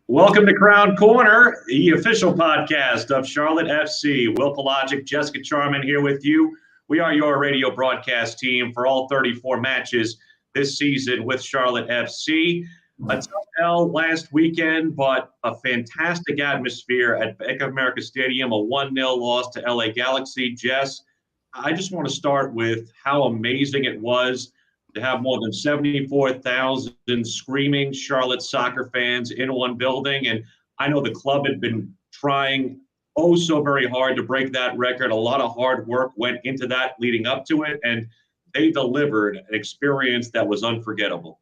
Welcome to Crown Corner, the official podcast of Charlotte FC. Will Pelagic, Jessica Charman here with you. We are your radio broadcast team for all 34 matches this season with Charlotte FC. A tough L last weekend, but a fantastic atmosphere at Bank of America Stadium, a 1-0 loss to LA Galaxy. Jess, I just want to start with how amazing it was to have more than 74,000 screaming Charlotte soccer fans in one building. And I know the club had been trying so very hard to break that record. A lot of hard work went into that leading up to it, and they delivered an experience that was unforgettable.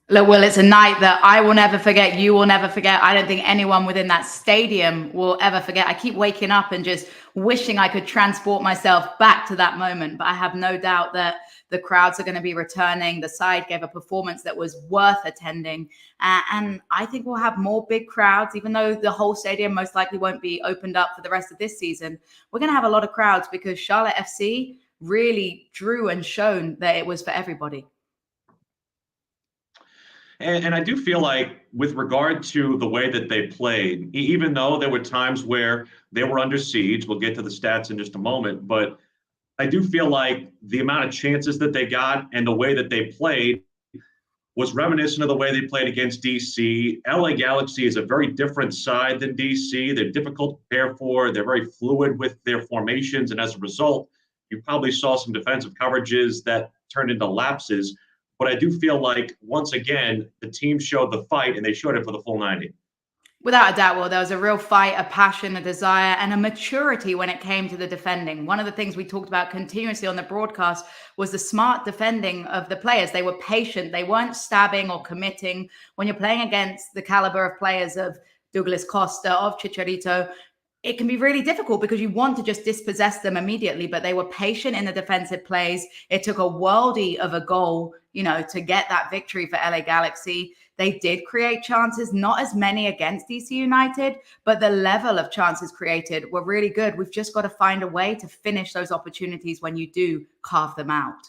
Look, Will, it's a night that I will never forget. You will never forget. I don't think anyone within that stadium will ever forget. I keep waking up and just wishing I could transport myself back to that moment. But I have no doubt that the crowds are going to be returning. The side gave a performance that was worth attending. And I think we'll have more big crowds, even though the whole stadium most likely won't be opened up for the rest of this season. We're going to have a lot of crowds because Charlotte FC really drew and shown that it was for everybody. And I do feel like with regard to the way that they played, even though there were times where they were under siege, we'll get to the stats in just a moment, but I do feel like the amount of chances that they got and the way that they played was reminiscent of the way they played against DC. LA Galaxy is a very different side than DC. They're difficult to prepare for. They're very fluid with their formations. And as a result, you probably saw some defensive coverages that turned into lapses. But I do feel like, once again, the team showed the fight, and they showed it for the full 90. Without a doubt, Will, there was a real fight, a passion, a desire, and a maturity when it came to the defending. One of the things we talked about continuously on the broadcast was the smart defending of the players. They were patient. They weren't stabbing or committing. When you're playing against the caliber of players of Douglas Costa, of Chicharito, it can be really difficult because you want to just dispossess them immediately, but they were patient in the defensive plays. It took a worldie of a goal, to get that victory for LA Galaxy. They did create chances, not as many against DC United, but the level of chances created were really good. We've just got to find a way to finish those opportunities when you do carve them out.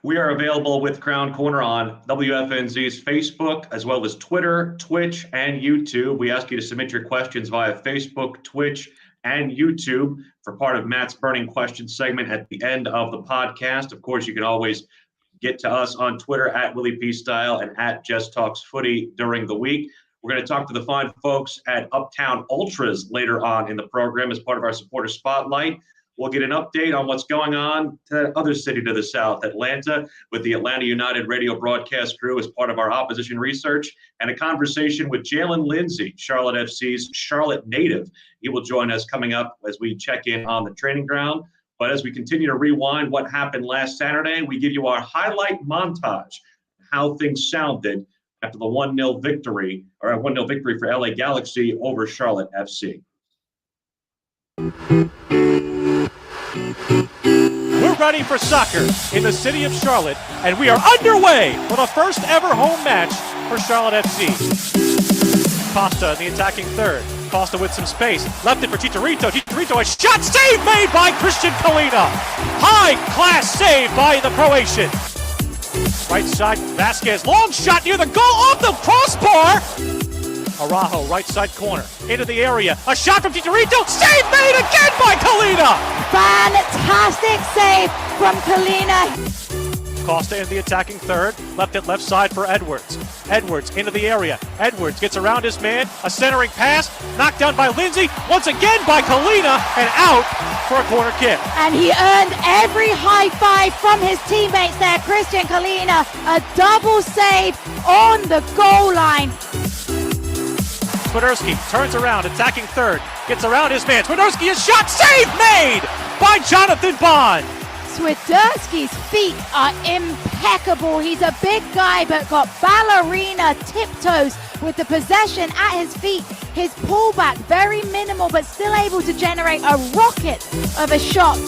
We are available with Crown Corner on WFNZ's Facebook, as well as Twitter, Twitch, and YouTube. We ask you to submit your questions via Facebook, Twitch, and YouTube for part of Matt's Burning Questions segment at the end of the podcast. Of course, you can always get to us on Twitter at Willie P Style and at Jess Talks Footy during the week. We're going to talk to the fine folks at Uptown Ultras later on in the program as part of our supporter spotlight. We'll get an update on what's going on to that other city to the south, Atlanta, with the Atlanta United radio broadcast crew as part of our opposition research, and a conversation with Jaylin Lindsey, Charlotte FC's Charlotte native. He will join us coming up as we check in on the training ground. But as we continue to rewind what happened last Saturday, we give you our highlight montage, how things sounded after the 1-0 victory, or a 1-0 victory for LA Galaxy over Charlotte FC. We're ready for soccer in the city of Charlotte, and we are underway for the first ever home match for Charlotte FC. Costa in the attacking third. Costa with some space. Left it for Chicharito. Chicharito, a shot save made by Christian Kalina. High class save by the Croatian. Right side, Vasquez. Long shot near the goal off the crossbar. Araujo, right side corner. Into the area. A shot from Chicharito. Save made again by Kalina. Fantastic save from Kalina. Costa in the attacking third. Left it left side for Edwards. Edwards into the area. Edwards gets around his man. A centering pass. Knocked down by Lindsey. Once again by Kalina. And out for a corner kick. And he earned every high five from his teammates there. Christian Kalina, a double save on the goal line. Swiderski turns around, attacking third, gets around his man. Swiderski, a shot, save made by Jonathan Bond. Swiderski's feet are impeccable. He's a big guy, but got ballerina tiptoes with the possession at his feet. His pullback, very minimal, but still able to generate a rocket of a shot.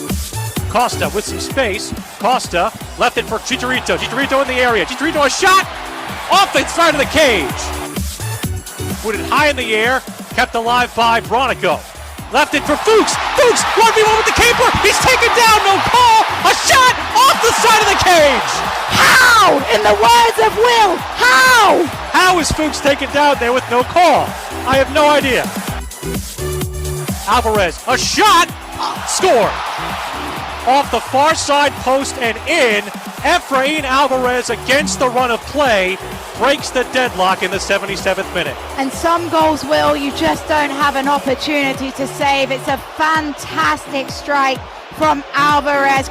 Costa with some space. Costa left it for Chicharito. Chicharito in the area. Chicharito, a shot off the side of the cage. Put it high in the air, kept alive by Bronico. Left it for Fuchs. Fuchs, 1v1 with the keeper. He's taken down, no call. A shot off the side of the cage. How? In the words of Will, how? How is Fuchs taken down there with no call? I have no idea. Alvarez, a shot, score. Off the far side post and in. Efrain Alvarez against the run of play breaks the deadlock in the 77th minute. And some goals, Will, you just don't have an opportunity to save. It's a fantastic strike from Alvarez.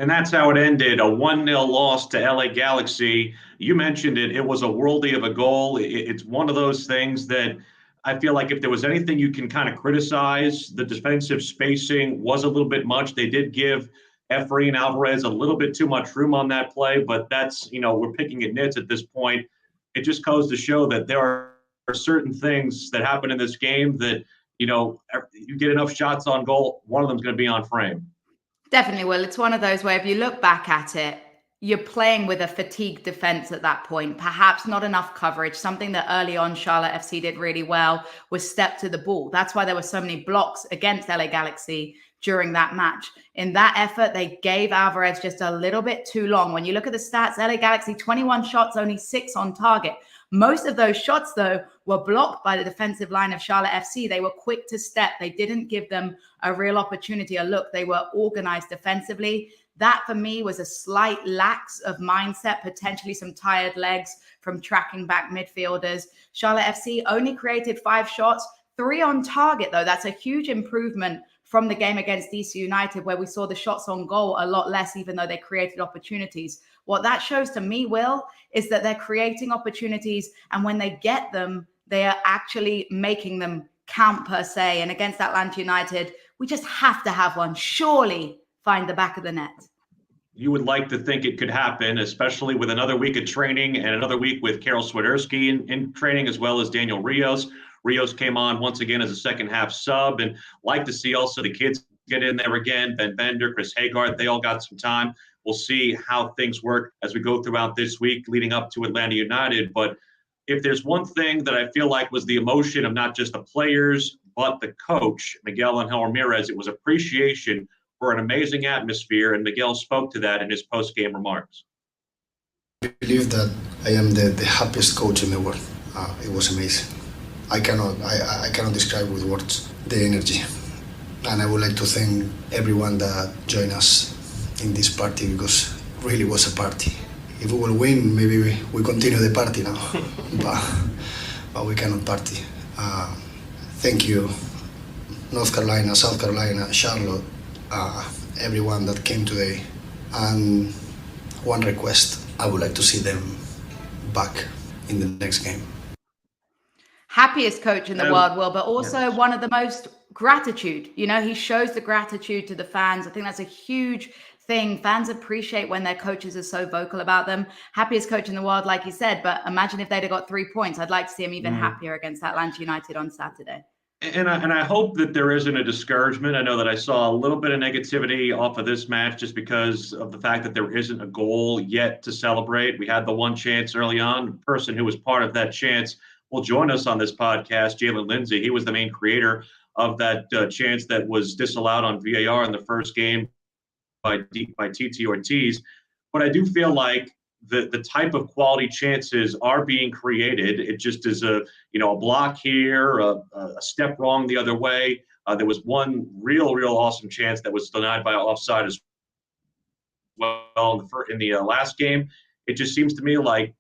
And that's how it ended, a 1-0 loss to LA Galaxy. You mentioned it. It was a worldie of a goal. It's one of those things that I feel like if there was anything you can kind of criticize, the defensive spacing was a little bit much. They did give Efrain Alvarez a little bit too much room on that play, but that's, we're picking at nits at this point. It just goes to show that there are certain things that happen in this game that, you get enough shots on goal, one of them's going to be on frame. Definitely will. It's one of those where if you look back at it, you're playing with a fatigued defense at that point, perhaps not enough coverage. Something that early on Charlotte FC did really well was step to the ball. That's why there were so many blocks against LA Galaxy during that match. In that effort, they gave Alvarez just a little bit too long. When you look at the stats, LA Galaxy, 21 shots, only 6 on target. Most of those shots, though, were blocked by the defensive line of Charlotte FC. They were quick to step. They didn't give them a real opportunity, a look. They were organized defensively. That, for me, was a slight lax of mindset, potentially some tired legs from tracking back midfielders. Charlotte FC only created 5 shots, 3 on target, though. That's a huge improvement from the game against DC United, where we saw the shots on goal a lot less, even though they created opportunities. What that shows to me, Will, is that they're creating opportunities, and when they get them, they are actually making them count per se. And against Atlanta United, we just have to have one. Surely find the back of the net. You would like to think it could happen, especially with another week of training and another week with Karol Swiderski in training, as well as Daniel Rios. Rios came on once again as a second half sub, and like to see also the kids get in there again. Ben Bender, Chris Hagard, they all got some time. We'll see how things work as we go throughout this week leading up to Atlanta United. But if there's one thing that I feel like was the emotion of not just the players, but the coach, Miguel Angel Ramirez, it was appreciation for an amazing atmosphere, and Miguel spoke to that in his post-game remarks. I believe that I am the happiest coach in the world. It was amazing. I cannot describe with words the energy. And I would like to thank everyone that joined us in this party, because it really was a party. If we will win, maybe we continue the party now, but we cannot party. Thank you, North Carolina, South Carolina, Charlotte, everyone that came today. And one request, I would like to see them back in the next game. Happiest coach in the world, Will, but also one of the most gratitude. He shows the gratitude to the fans. I think that's a huge thing. Fans appreciate when their coaches are so vocal about them. Happiest coach in the world, like you said, but imagine if they'd have got 3 points. I'd like to see him even happier against Atlanta United on Saturday. And I hope that there isn't a discouragement. I know that I saw a little bit of negativity off of this match just because of the fact that there isn't a goal yet to celebrate. We had the one chance early on. The person who was part of that chance will join us on this podcast, Jaylin Lindsey. He was the main creator of that chance that was disallowed on VAR in the first game by TT Ortiz. But I do feel like the type of quality chances are being created. It just is a block here, a step wrong the other way. There was one real awesome chance that was denied by offside as well in the last game. it just seems to me like,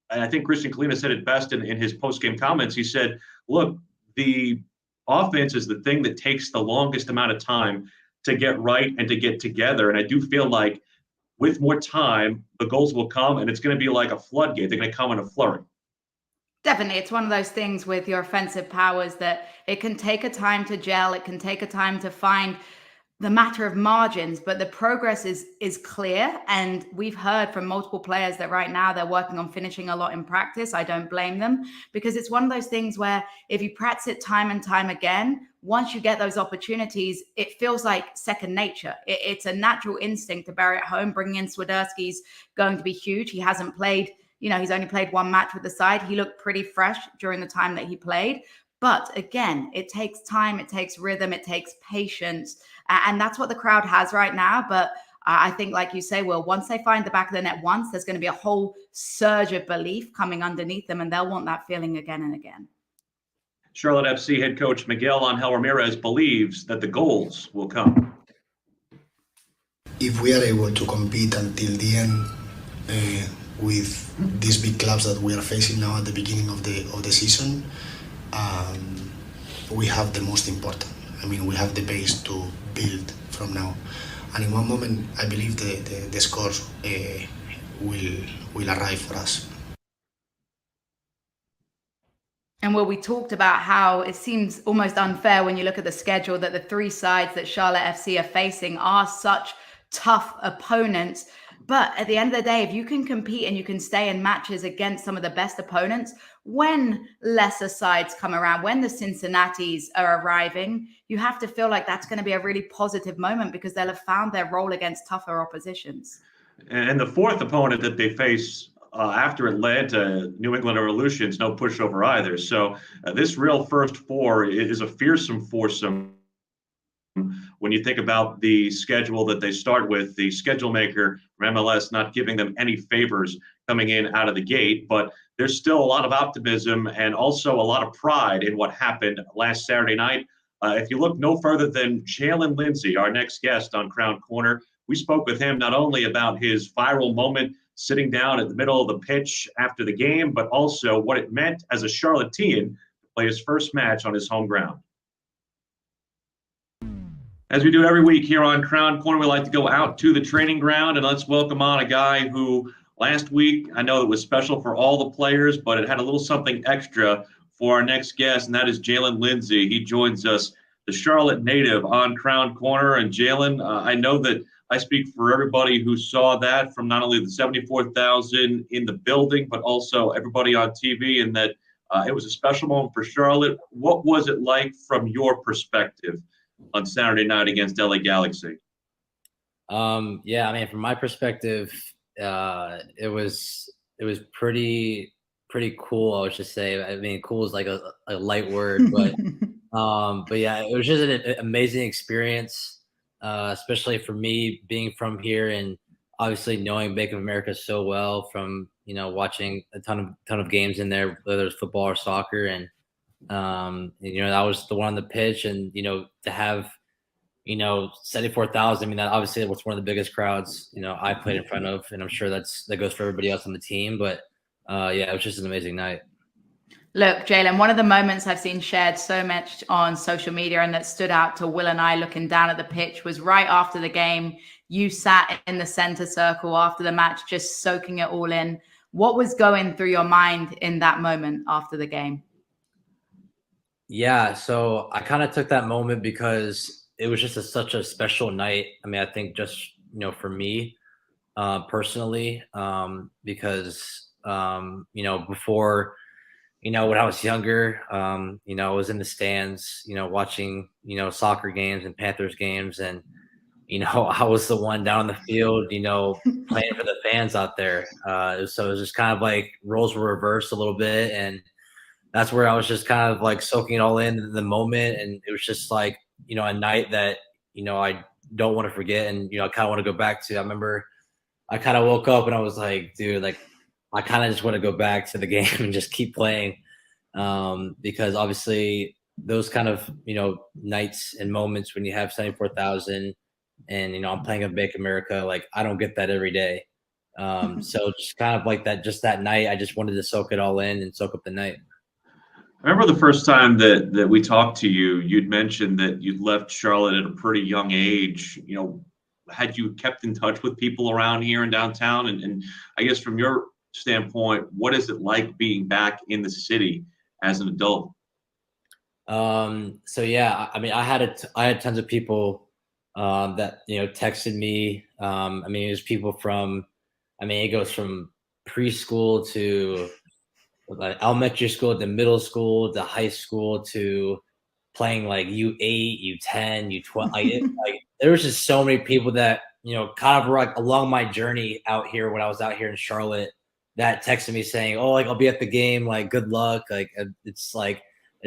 and I think Christian Kalina said it best in his post-game comments. He said, look, the offense is the thing that takes the longest amount of time to get right and to get together. And I do feel like with more time, the goals will come, and it's going to be like a floodgate. They're going to come in a flurry. Definitely. It's one of those things with your offensive powers that it can take a time to gel. It can take a time to find the matter of margins, but the progress is clear. And we've heard from multiple players that right now they're working on finishing a lot in practice. I don't blame them, because it's one of those things where if you practice it time and time again, once you get those opportunities, it feels like second nature. It's a natural instinct to bury it home. Bringing in Swiderski's going to be huge. He hasn't played, he's only played one match with the side. He looked pretty fresh during the time that he played. But again, it takes time, it takes rhythm, it takes patience. And that's what the crowd has right now. But I think, like you say, Will, once they find the back of the net once, there's going to be a whole surge of belief coming underneath them, and they'll want that feeling again and again. Charlotte FC head coach Miguel Angel Ramirez believes that the goals will come. If we are able to compete until the end with these big clubs that we are facing now at the beginning of the season, we have the most important. I mean, we have the base to build from now. And in one moment, I believe the scores will arrive for us. And Will, we talked about how it seems almost unfair when you look at the schedule that the three sides that Charlotte FC are facing are such tough opponents. But at the end of the day, if you can compete and you can stay in matches against some of the best opponents, when lesser sides come around, when the Cincinnatis are arriving, you have to feel like that's going to be a really positive moment because they'll have found their role against tougher oppositions. And the fourth opponent that they face after Atlanta, New England Revolutions, no pushover either. So this real first four is a fearsome foursome. When you think about the schedule that they start with, the schedule maker from MLS not giving them any favors coming in out of the gate, but there's still a lot of optimism and also a lot of pride in what happened last Saturday night. If you look no further than Jaylin Lindsey, our next guest on Crown Corner, we spoke with him not only about his viral moment sitting down at the middle of the pitch after the game, but also what it meant as a Charlottean to play his first match on his home ground. As we do every week here on Crown Corner, we like to go out to the training ground, and let's welcome on a guy who last week, I know it was special for all the players, but it had a little something extra for our next guest, and that is Jaylin Lindsey. He joins us, the Charlotte native, on Crown Corner. And Jaylin, I know that I speak for everybody who saw that, from not only the 74,000 in the building, but also everybody on TV, and that it was a special moment for Charlotte. What was it like from your perspective on Saturday night against LA Galaxy? Yeah, I mean, from my perspective, it was pretty cool. I would just say. I mean, cool is like a light word, but yeah, it was just an amazing experience, especially for me being from here and obviously knowing Bank of America so well from watching a ton of games in there, whether it's football or soccer, and that was the one on the pitch, and to have 74,000. I mean, that obviously was one of the biggest crowds I played in front of, and I'm sure that goes for everybody else on the team. But yeah, it was just an amazing night. Look, Jaylin, one of the moments I've seen shared so much on social media and that stood out to Will and I looking down at the pitch was right after the game. You sat in the center circle after the match, just soaking it all in. What was going through your mind in that moment after the game? Yeah, so I kind of took that moment because it was just such a special night. I mean, I think just, for me personally, because, before, when I was younger, I was in the stands, watching, soccer games and Panthers games. And, I was the one down the field, playing for the fans out there. So it was just kind of like roles were reversed a little bit. And that's where I was just kind of like soaking it all in the moment. And it was just like, a night that, I don't want to forget. And, I kind of want to go back to. I remember I kind of woke up and I was like, dude, like, I kind of just want to go back to the game and just keep playing. Because obviously those kind of, nights and moments when you have 74,000 and, I'm playing in Bank America, like I don't get that every day. So just kind of like that, just that night, I just wanted to soak it all in and soak up the night. I remember the first time that we talked to you, you'd mentioned that you'd left Charlotte at a pretty young age. Had you kept in touch with people around here in downtown? And I guess from your standpoint, what is it like being back in the city as an adult? So yeah, I mean, I had tons of people that texted me. I mean, it was people from, I mean, it goes from preschool to like elementary school to middle school to high school to playing like U8, U10, U12. Like there was just so many people that kind of were like along my journey out here when I was out here in Charlotte that texted me saying, "Oh, like I'll be at the game. Like good luck. Like it's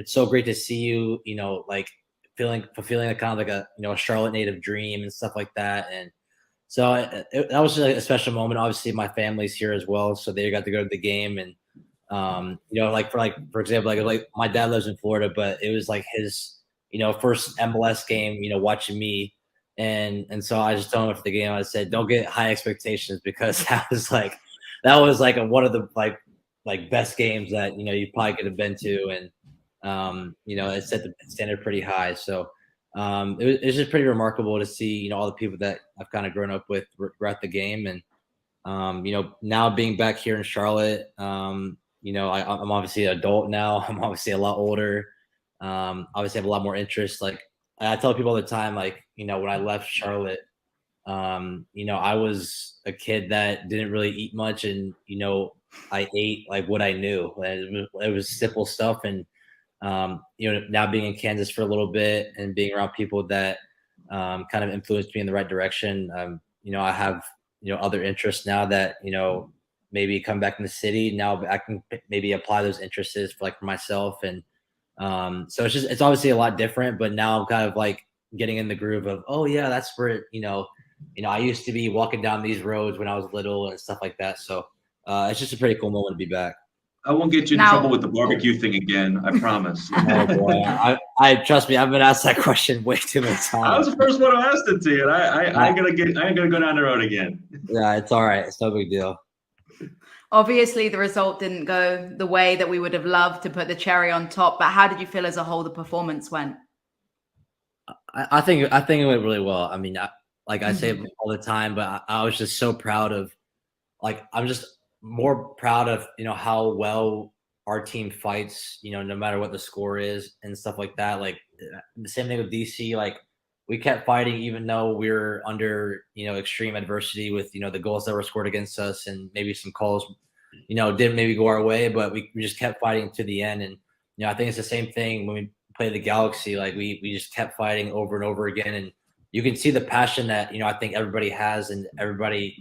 so great to see you. Like fulfilling a kind of like a Charlotte native dream and stuff like that." And so that was like a special moment. Obviously, my family's here as well, so they got to go to the game. And like for example, like my dad lives in Florida, but it was like his first MLS game. Watching me, and so I just told him after the game, I said, "Don't get high expectations," because that was like one of the like best games that you probably could have been to. And it set the standard pretty high. So it's just pretty remarkable to see, all the people that I've kind of grown up with were at the game. And, now being back here in Charlotte, I'm obviously an adult now. I'm obviously a lot older. Obviously have a lot more interest. Like I tell people all the time, like, when I left Charlotte, I was a kid that didn't really eat much. And, I ate like what I knew. It was simple stuff. And, now being in Kansas for a little bit and being around people that kind of influenced me in the right direction. I have, other interests now that, maybe come back in the city. Now I can maybe apply those interests for myself. And so it's obviously a lot different, but now I'm kind of like getting in the groove of, oh yeah, that's where, I used to be walking down these roads when I was little and stuff like that. So it's just a pretty cool moment to be back. I won't get you in trouble with the barbecue thing again. I promise. Oh boy, I trust me. I've been asked that question way too many times. I was the first one who asked it to you, and I ain't gonna go down the road again. Yeah, it's all right. It's no big deal. Obviously, the result didn't go the way that we would have loved to put the cherry on top. But how did you feel as a whole the performance went? I think it went really well. I mean, I say it all the time, but I was just so proud of. I'm just more proud of how well our team fights, no matter what the score is and stuff like that. Like the same thing with DC. Like we kept fighting even though we were under extreme adversity with the goals that were scored against us and maybe some calls didn't maybe go our way, but we just kept fighting to the end. And I think it's the same thing when we play the Galaxy. Like we just kept fighting over and over again. And you can see the passion that I think everybody has, and everybody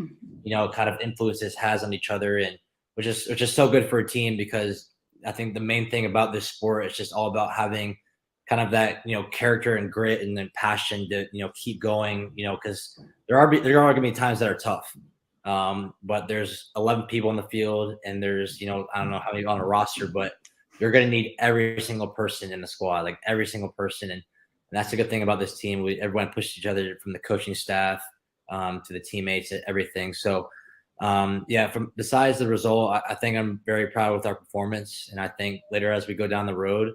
kind of influences has on each other, and which is so good for a team, because I think the main thing about this sport is just all about having kind of that character and grit and then passion to keep going, because there are going to be times that are tough, but there's 11 people on the field, and there's I don't know how many on a roster, but you're going to need every single person in the squad, like every single person. And that's the good thing about this team. Everyone pushed each other, from the coaching staff to the teammates, everything. So, from besides the result, I think I'm very proud with our performance. And I think later as we go down the road,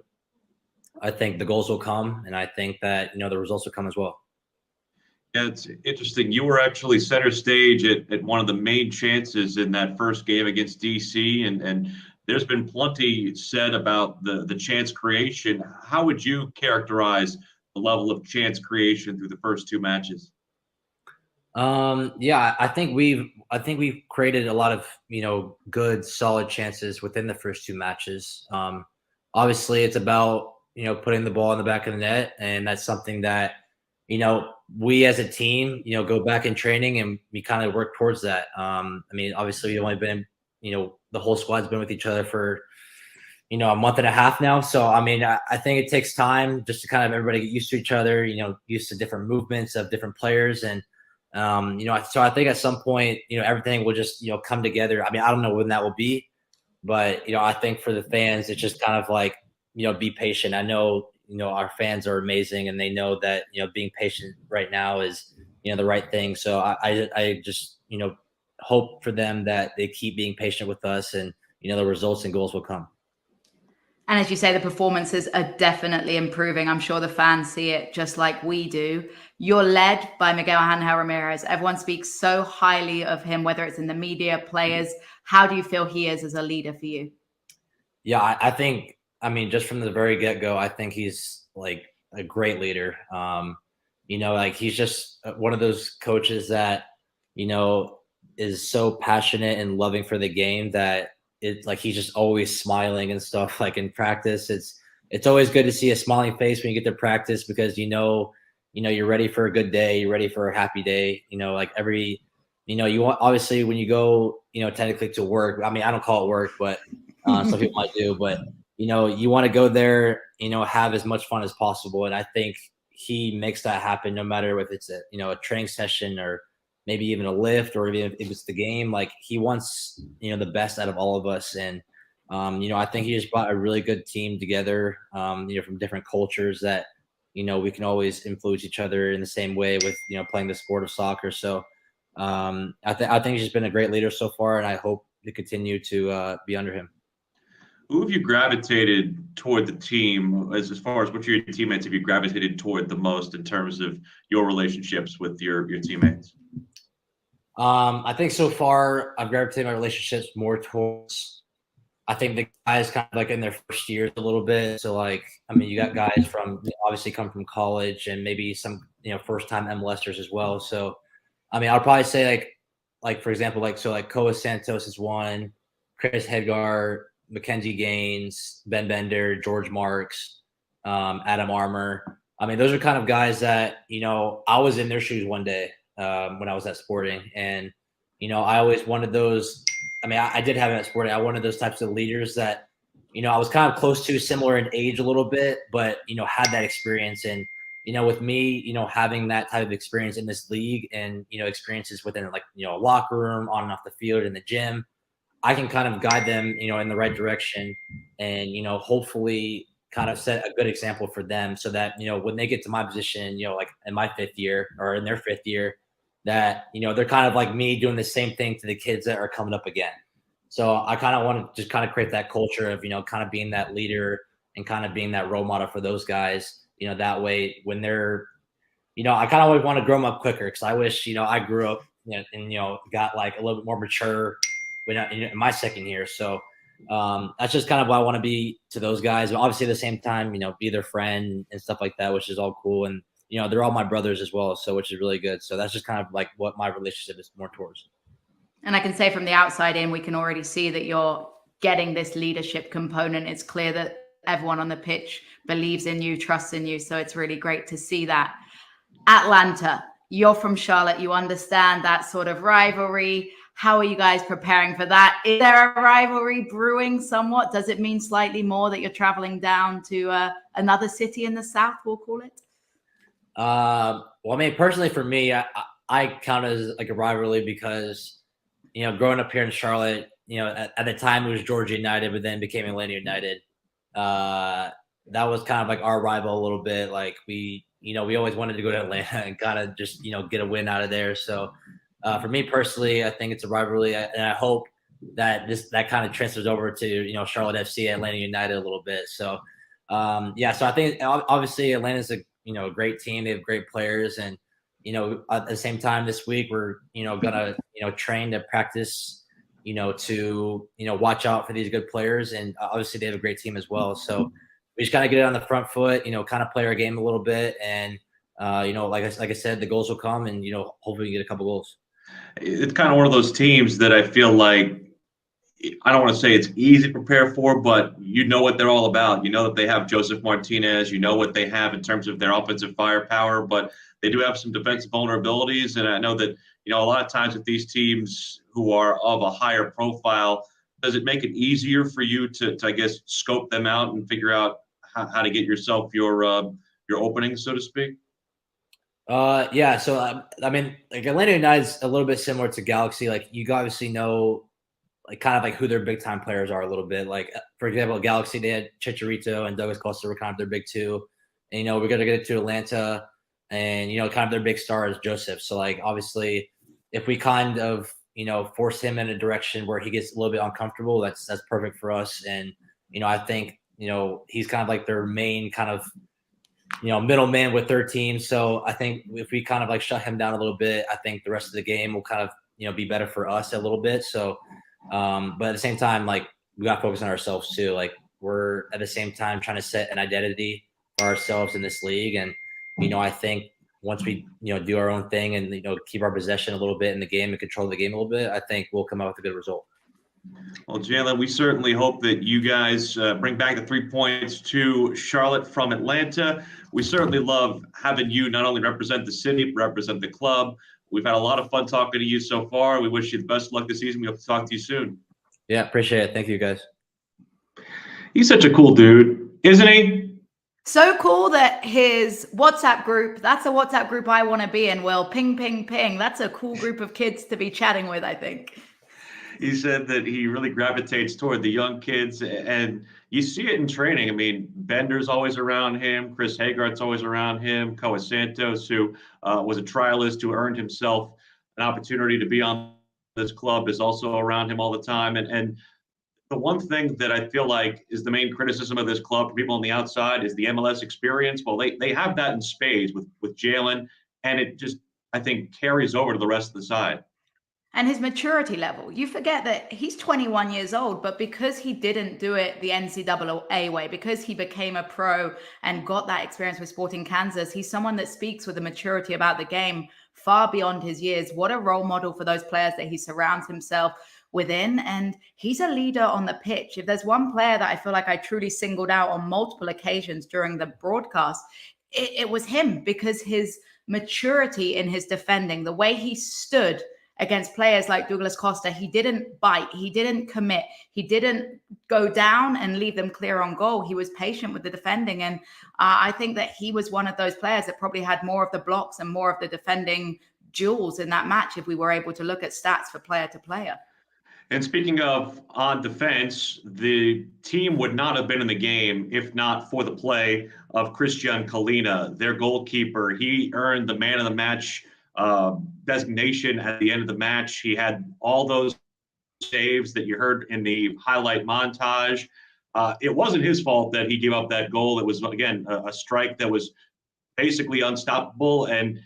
I think the goals will come. And I think that, the results will come as well. Yeah, it's interesting. You were actually center stage at one of the main chances in that first game against DC. And there's been plenty said about the chance creation. How would you characterize the level of chance creation through the first two matches? I think we've created a lot of good solid chances within the first two matches. Obviously it's about putting the ball in the back of the net, and that's something that we as a team go back in training and we kind of work towards that. I mean, obviously we've only been the whole squad's been with each other for a month and a half now. So, I mean, I think it takes time just to kind of everybody get used to each other, used to different movements of different players. And, so I think at some point, everything will just, come together. I mean, I don't know when that will be, but, I think for the fans, it's just kind of like, be patient. I know, our fans are amazing, and they know that, being patient right now is, the right thing. So I just, hope for them that they keep being patient with us, and the results and goals will come. And as you say, the performances are definitely improving. I'm sure the fans see it just like we do. You're led by Miguel Angel Ramirez. Everyone speaks so highly of him, whether it's in the media, players. How do you feel he is as a leader for you? Yeah, I think, just from the very get-go, I think he's like a great leader. Like he's just one of those coaches that, is so passionate and loving for the game that it's like he's just always smiling and stuff. Like in practice, it's always good to see a smiling face when you get to practice, because you're ready for a good day, you're ready for a happy day. You want, obviously when you go technically to work. I don't call it work, but some people might do. But you want to go there, have as much fun as possible, and I think he makes that happen no matter if it's a training session or maybe even a lift, or even if it's the game. Like he wants, the best out of all of us. And, I think he just brought a really good team together, from different cultures that, we can always influence each other in the same way with, playing the sport of soccer. So I think he's just been a great leader so far, and I hope to continue to be under him. Who have you gravitated toward the team as far as which of your teammates have you gravitated toward the most in terms of your relationships with your teammates? I think so far I've gravitated my relationships more towards, I think the guys kind of like in their first years a little bit. So you got guys from obviously come from college, and maybe some, first time MLSers as well. So, I'll probably say like for example, Koa Santos is one, Chris Hedgar, Mackenzie Gaines, Ben Bender, George Marks, Adam Armour. Those are kind of guys that, I was in their shoes one day when I was at Sporting. And, I always wanted those. I did have it at Sporting. I wanted those types of leaders that, I was kind of close to, similar in age a little bit, but, had that experience. And, with me, having that type of experience in this league and, experiences within a locker room, on and off the field, in the gym, I can kind of guide them, in the right direction, and, hopefully kind of set a good example for them, so that, when they get to my position, like in my 5th year or in their 5th year, that, they're kind of like me, doing the same thing to the kids that are coming up again. So I kind of want to just kind of create that culture of, kind of being that leader and kind of being that role model for those guys, that way when they're, I kind of always want to grow them up quicker, because I wish, I grew up, and, got like a little bit more mature when in my 2nd year. So that's just kind of what I want to be to those guys. But obviously at the same time, be their friend and stuff like that, which is all cool. And, they're all my brothers as well, so which is really good. So that's just kind of like what my relationship is more towards. And I can say from the outside in, we can already see that you're getting this leadership component. It's clear that everyone on the pitch believes in you, trusts in you. So it's really great to see that. Atlanta, you're from Charlotte. You understand that sort of rivalry. How are you guys preparing for that? Is there a rivalry brewing somewhat? Does it mean slightly more that you're traveling down to another city in the South, we'll call it? Well, personally for me, I count it as like a rivalry because, growing up here in Charlotte, at the time it was Georgia United, but then became Atlanta United. That was kind of like our rival a little bit. Like we always wanted to go to Atlanta and kind of just, get a win out of there. So for me personally, I think it's a rivalry, and I hope that that kind of transfers over to, Charlotte FC, Atlanta United a little bit. So, so I think obviously Atlanta's a great team. They have great players, and at the same time this week we're gonna train to practice, to watch out for these good players, and obviously they have a great team as well. So we just gotta get it on the front foot, kind of play our game a little bit, and like I said, the goals will come, and hopefully we get a couple goals. It's kind of one of those teams that I feel like, I don't want to say it's easy to prepare for, but what they're all about. You know that they have Joseph Martinez. You know what they have in terms of their offensive firepower, but they do have some defensive vulnerabilities. And I know that, a lot of times with these teams who are of a higher profile, does it make it easier for you to I guess, scope them out and figure out how to get yourself your openings, so to speak? Yeah. So, like Atlanta United's a little bit similar to Galaxy. Like you obviously know, like kind of like who their big time players are a little bit. Like for example, Galaxy, they had Chicharito and Douglas Costa were kind of their big two. And, we're going to get it to Atlanta, and, kind of their big star is Joseph. So like, obviously if we kind of, force him in a direction where he gets a little bit uncomfortable, that's perfect for us. And, I think, he's kind of like their main kind of, middleman with their team. So I think if we kind of like shut him down a little bit, I think the rest of the game will kind of, be better for us a little bit. So, but at the same time, like we got to focus on ourselves too. Like we're at the same time trying to set an identity for ourselves in this league. And, I think once we, do our own thing and, keep our possession a little bit in the game and control the game a little bit, I think we'll come out with a good result. Well, Jaylin, we certainly hope that you guys bring back the 3 points to Charlotte from Atlanta. We certainly love having you not only represent the city, but represent the club. We've had a lot of fun talking to you so far. We wish you the best of luck this season. We hope to talk to you soon. Yeah, appreciate it. Thank you, guys. He's such a cool dude, isn't he? So cool that his WhatsApp group, that's a WhatsApp group I want to be in, Will. Ping, ping, ping. That's a cool group of kids to be chatting with, I think. He said that he really gravitates toward the young kids, and you see it in training. I mean, Bender's always around him. Chris Hagart's always around him. Koa Santos, who was a trialist who earned himself an opportunity to be on this club, is also around him all the time. And the one thing that I feel like is the main criticism of this club for people on the outside is the MLS experience. Well, they have that in spades with Jaylin, and it just, I think, carries over to the rest of the side. And his maturity level. You forget that he's 21 years old, but because he didn't do it the NCAA way, because he became a pro and got that experience with Sporting Kansas, he's someone that speaks with a maturity about the game far beyond his years. What a role model for those players that he surrounds himself within. And he's a leader on the pitch. If there's one player that I feel like I truly singled out on multiple occasions during the broadcast, it was him, because his maturity in his defending, the way he stood against players like Douglas Costa, he didn't bite, he didn't commit, he didn't go down and leave them clear on goal. He was patient with the defending. And I think that he was one of those players that probably had more of the blocks and more of the defending jewels in that match if we were able to look at stats for player to player. And speaking of on defense, the team would not have been in the game if not for the play of Christian Kalina, their goalkeeper. He earned the man of the match designation at the end of the match. He had all those saves that you heard in the highlight montage. It wasn't his fault that he gave up that goal. It was, again, a strike that was basically unstoppable. And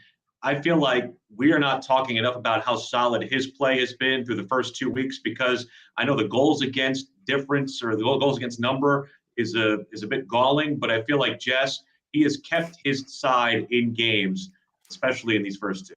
I feel like we are not talking enough about how solid his play has been through the first 2 weeks, because I know the goals against difference or the goals against number is a bit galling, but I feel like Jess, he has kept his side in games, especially in these first two.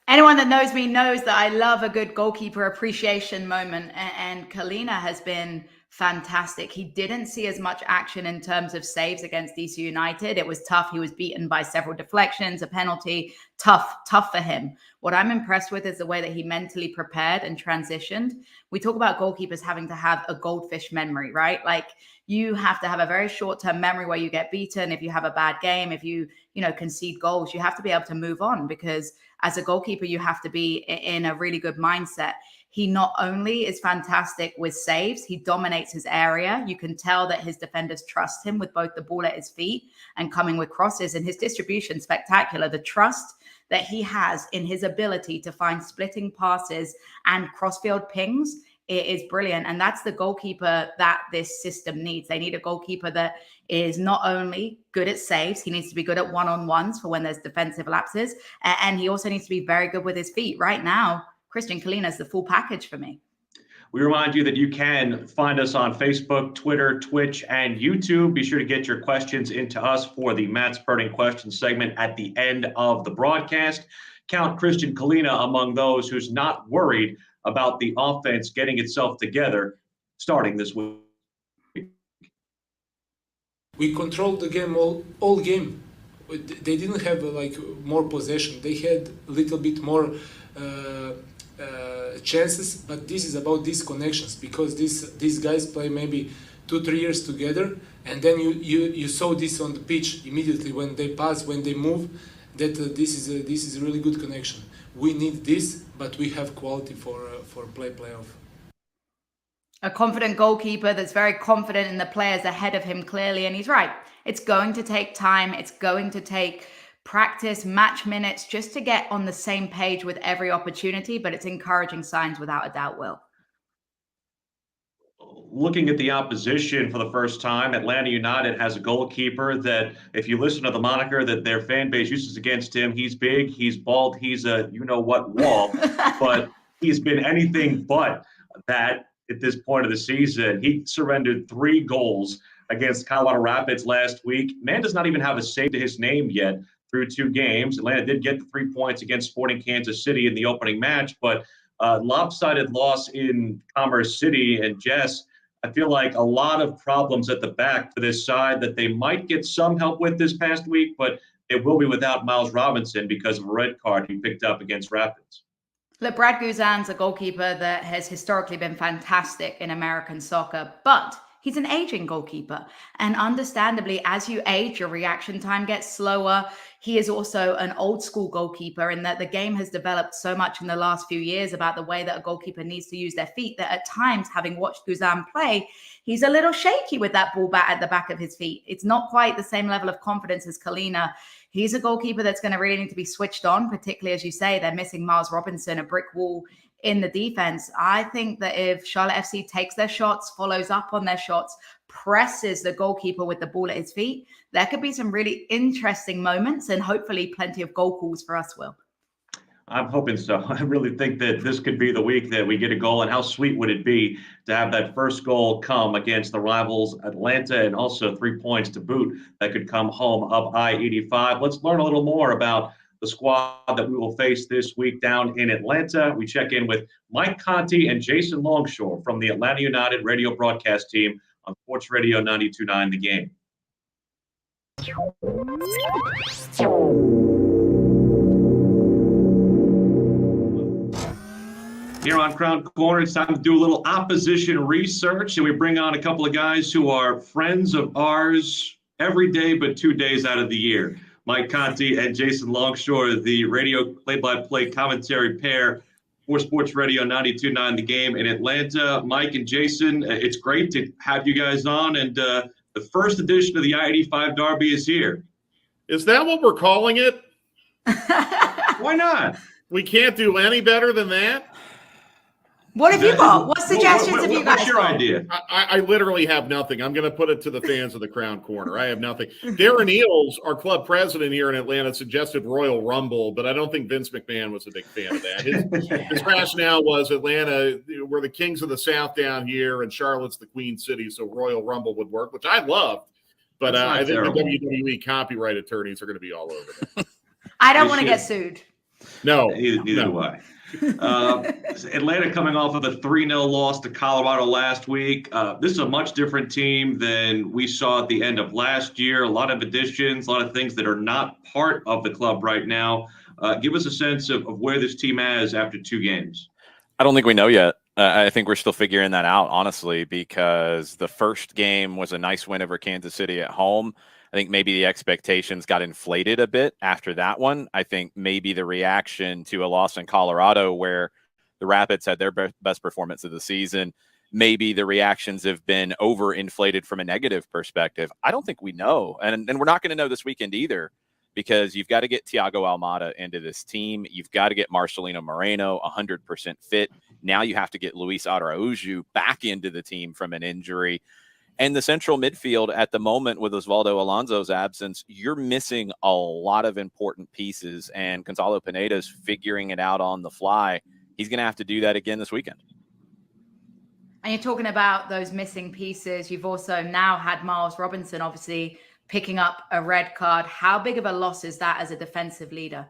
Anyone that knows me knows that I love a good goalkeeper appreciation moment, and Kalina has been fantastic. He didn't see as much action in terms of saves against DC United. It was tough. He was beaten by several deflections, a penalty. Tough for him. What I'm impressed with is the way that he mentally prepared and transitioned. We talk about goalkeepers having to have a goldfish memory, right? Like, you have to have a very short-term memory where you get beaten. If you have a bad game, if you concede goals, you have to be able to move on, because as a goalkeeper, you have to be in a really good mindset. He not only is fantastic with saves, he dominates his area. You can tell that his defenders trust him with both the ball at his feet and coming with crosses, and his distribution spectacular. The trust that he has in his ability to find splitting passes and crossfield pings, it is brilliant. And that's the goalkeeper that this system needs. They need a goalkeeper that is not only good at saves, he needs to be good at one-on-ones for when there's defensive lapses. And he also needs to be very good with his feet. Right now, Christian Kalina is the full package for me. We remind you that you can find us on Facebook, Twitter, Twitch, and YouTube. Be sure to get your questions into us for the Matt's Burning Questions segment at the end of the broadcast. Count Christian Kalina among those who's not worried about the offense getting itself together starting this week. We controlled the game all game. They didn't have more possession. They had a little bit more chances, but this is about these connections, because these guys play maybe 2-3 years together, and then you saw this on the pitch immediately when they pass, when they move, that this is a really good connection. We need this, but we have quality for playoff. A confident goalkeeper that's very confident in the players ahead of him, clearly. And he's right. It's going to take time. It's going to take practice, match minutes, just to get on the same page with every opportunity. But it's encouraging signs without a doubt, Will. Looking at the opposition for the first time, Atlanta United has a goalkeeper that, if you listen to the moniker that their fan base uses against him, he's big, he's bald, he's a you-know-what wall, but he's been anything but that at this point of the season. He surrendered 3 goals against Colorado Rapids last week. Man does not even have a save to his name yet through 2 games. Atlanta did get the 3 points against Sporting Kansas City in the opening match, but lopsided loss in Commerce City. And Jess, I feel like a lot of problems at the back for this side that they might get some help with this past week, but it will be without Miles Robinson because of a red card he picked up against Rapids. Look, Brad Guzan's a goalkeeper that has historically been fantastic in American soccer, but he's an aging goalkeeper. And understandably, as you age, your reaction time gets slower. He is also an old school goalkeeper in that the game has developed so much in the last few years about the way that a goalkeeper needs to use their feet that at times, having watched Guzan play, he's a little shaky with that ball back at the back of his feet. It's not quite the same level of confidence as Kalina. He's a goalkeeper that's going to really need to be switched on, particularly as you say, they're missing Miles Robinson, a brick wall in the defense. I think that if Charlotte FC takes their shots, follows up on their shots, presses the goalkeeper with the ball at his feet, there could be some really interesting moments and hopefully plenty of goal calls for us, Will. I'm hoping so. I really think that this could be the week that we get a goal, and how sweet would it be to have that first goal come against the rivals Atlanta, and also 3 points to boot that could come home up I-85. Let's learn a little more about the squad that we will face this week down in Atlanta. We check in with Mike Conti and Jason Longshore from the Atlanta United radio broadcast team on Sports Radio 92.9 The Game. Here on Crown Corner, it's time to do a little opposition research, and we bring on a couple of guys who are friends of ours every day but 2 days out of the year. Mike Conti and Jason Longshore, the radio play-by-play commentary pair for Sports Radio 92.9 The Game in Atlanta. Mike and Jason, it's great to have you guys on, and the first edition of the I-85 Derby is here. Is that what we're calling it? Why not? We can't do any better than that? What have you got? What suggestions have you guys What's your got? idea? I literally have nothing. I'm going to put it to the fans of the Crown Corner. I have nothing. Darren Eels, our club president here in Atlanta, suggested Royal Rumble, but I don't think Vince McMahon was a big fan of that. His rationale was Atlanta, we're the kings of the South down here, and Charlotte's the Queen City, so Royal Rumble would work, which I loved. But I think the WWE copyright attorneys are going to be all over that. I don't want to get sued. No. Neither do I. Atlanta coming off of a 3-0 loss to Colorado last week. This is a much different team than we saw at the end of last year. A lot of additions, a lot of things that are not part of the club right now. Give us a sense of where this team is after 2 games. I don't think we know yet. I think we're still figuring that out, honestly, because the first game was a nice win over Kansas City at home. I think maybe the expectations got inflated a bit after that one. I think maybe the reaction to a loss in Colorado, where the Rapids had their best performance of the season, maybe the reactions have been overinflated from a negative perspective. I don't think we know. And we're not going to know this weekend either, because you've got to get Thiago Almada into this team. You've got to get Marcelino Moreno 100% fit. Now you have to get Luis Araujo back into the team from an injury. And the central midfield at the moment, with Osvaldo Alonso's absence, you're missing a lot of important pieces, and Gonzalo Pineda's figuring it out on the fly. He's going to have to do that again this weekend. And you're talking about those missing pieces. You've also now had Miles Robinson, obviously, picking up a red card. How big of a loss is that as a defensive leader?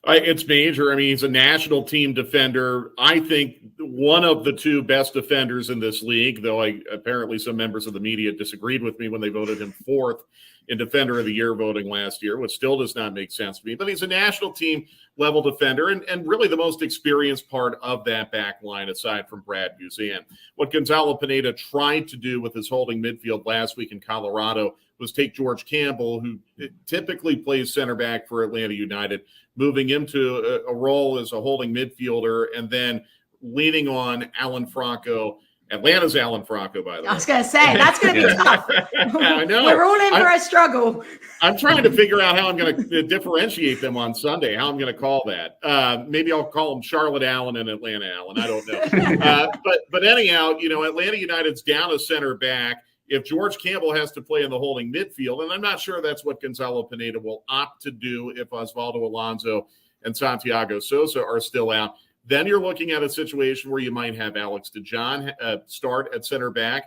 It's major. I mean, he's a national team defender. I think one of the 2 best defenders in this league, though apparently some members of the media disagreed with me when they voted him 4th in Defender of the Year voting last year, which still does not make sense to me. But he's a national team level defender and really the most experienced part of that back line aside from Brad Guzan. What Gonzalo Pineda tried to do with his holding midfield last week in Colorado was take George Campbell, who typically plays center back for Atlanta United, moving him to a role as a holding midfielder, and then leaning on Alan Franco Atlanta's Alan Franco, by the way. I was going to say, that's going to be tough. I know. We're all in for a struggle. I'm trying to figure out how I'm going to differentiate them on Sunday, how I'm going to call that. Maybe I'll call them Charlotte Allen and Atlanta Allen. I don't know. But anyhow, Atlanta United's down a center back. If George Campbell has to play in the holding midfield, and I'm not sure that's what Gonzalo Pineda will opt to do if Osvaldo Alonso and Santiago Sosa are still out, then you're looking at a situation where you might have Alex DeJohn start at center back,